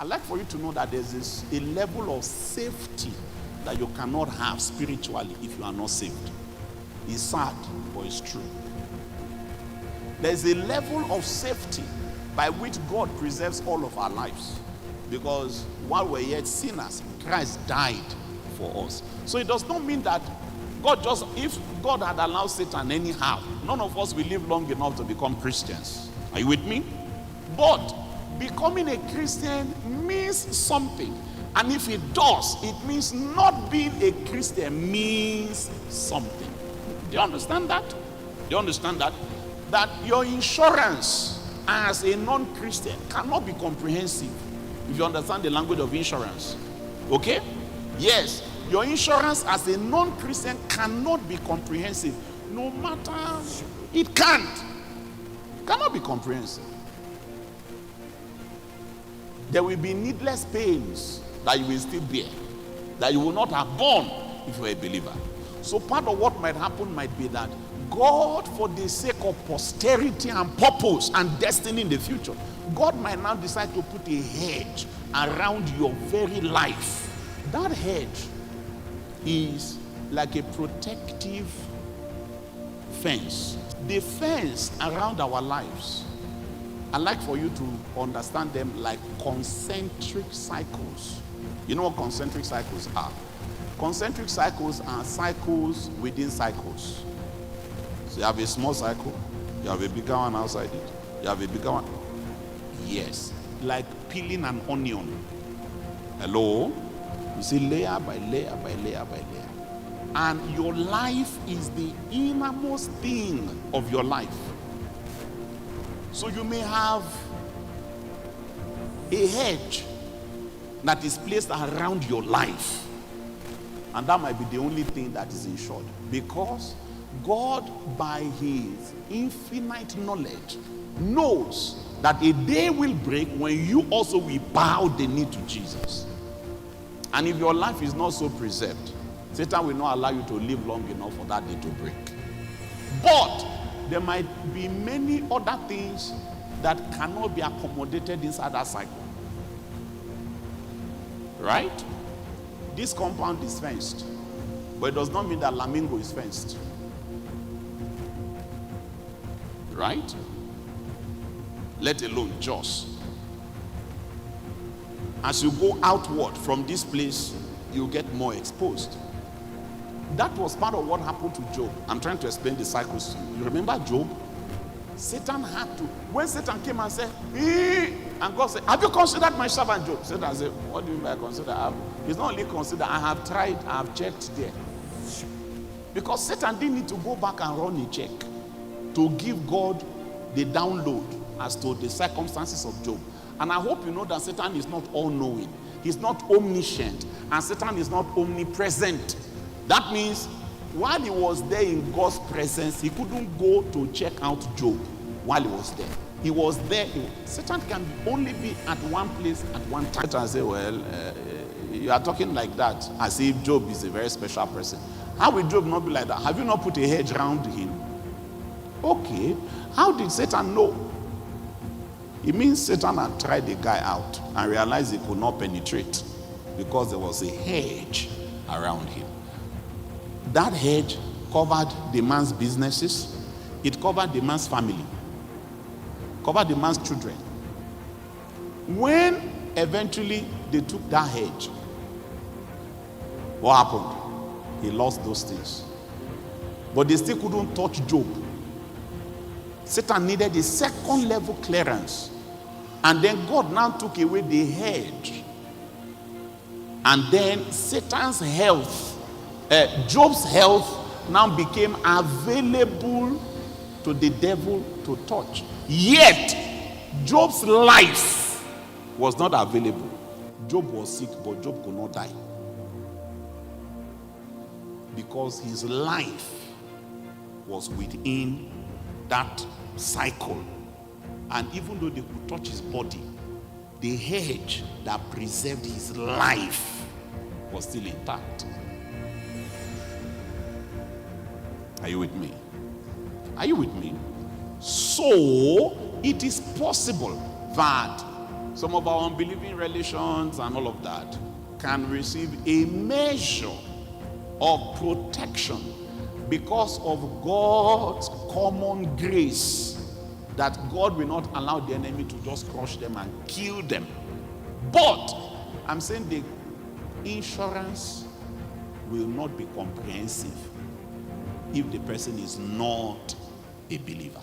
I'd like for you to know that there's a level of safety that you cannot have spiritually if you are not saved. It's sad, but it's true. There's a level of safety by which God preserves all of our lives. Because while we're yet sinners, Christ died for us. So it does not mean that if God had allowed Satan anyhow, none of us will live long enough to become Christians. Are you with me? But becoming a Christian means something. And if it does, it means not being a Christian means something. Do you understand that? Do you understand that? That your insurance as a non-Christian cannot be comprehensive if you understand the language of insurance. Okay? Yes, your insurance as a non-Christian cannot be comprehensive. No matter, it cannot be comprehensive. There will be needless pains that you will still bear, that you will not have borne if you are a believer. So part of what might happen might be that God, for the sake of posterity and purpose and destiny in the future, God might now decide to put a hedge around your very life. That hedge is like a protective fence. The fence around our lives, I'd like for you to understand them like concentric cycles. You know what concentric cycles are? Concentric cycles are cycles within cycles. So you have a small cycle, you have a bigger one outside it, you have a bigger one. Yes, like peeling an onion. Hello? You see layer by layer by layer by layer. And your life is the innermost thing of your life. So you may have a hedge that is placed around your life. And that might be the only thing that is insured. Because God, by his infinite knowledge, knows that a day will break when you also will bow the knee to Jesus. And if your life is not so preserved, Satan will not allow you to live long enough for that day to break. But there might be many other things that cannot be accommodated inside that cycle. Right? This compound is fenced, but it does not mean that Lamingo is fenced. Right? Let alone Jos. As you go outward from this place, you get more exposed. That was part of what happened to Job. I'm trying to explain the cycles to you. You remember Job? Satan had to. When Satan came and said, and God said, have you considered my servant Job? Satan said, what do you mean by consider? It's not only consider, I have tried, I have checked there. Because Satan didn't need to go back and run a check to give God the download as to the circumstances of Job. And I hope you know that Satan is not all-knowing. He's not omniscient. And Satan is not omnipresent. That means while he was there in God's presence, he couldn't go to check out Job while he was there. He was there. Satan can only be at one place at one time. Satan say, well, you are talking like that as if Job is a very special person. How will Job not be like that? Have you not put a hedge around him? Okay. How did Satan know? It means Satan had tried the guy out and realized he could not penetrate because there was a hedge around him. That hedge covered the man's businesses. It covered the man's family. Covered the man's children. When eventually they took that hedge, what happened? He lost those things. But they still couldn't touch Job. Satan needed a second level clearance. And then God now took away the hedge. And then Satan's health, Job's health now became available to the devil to touch. Yet, Job's life was not available. Job was sick, but Job could not die. Because his life was within that cycle. And even though they could touch his body, the hedge that preserved his life was still intact. Are you with me? So, it is possible that Some of our unbelieving relations and all of that can receive a measure of protection because of God's common grace, that God will not allow the enemy to just crush them and kill them. But I'm saying the insurance will not be comprehensive if the person is not a believer.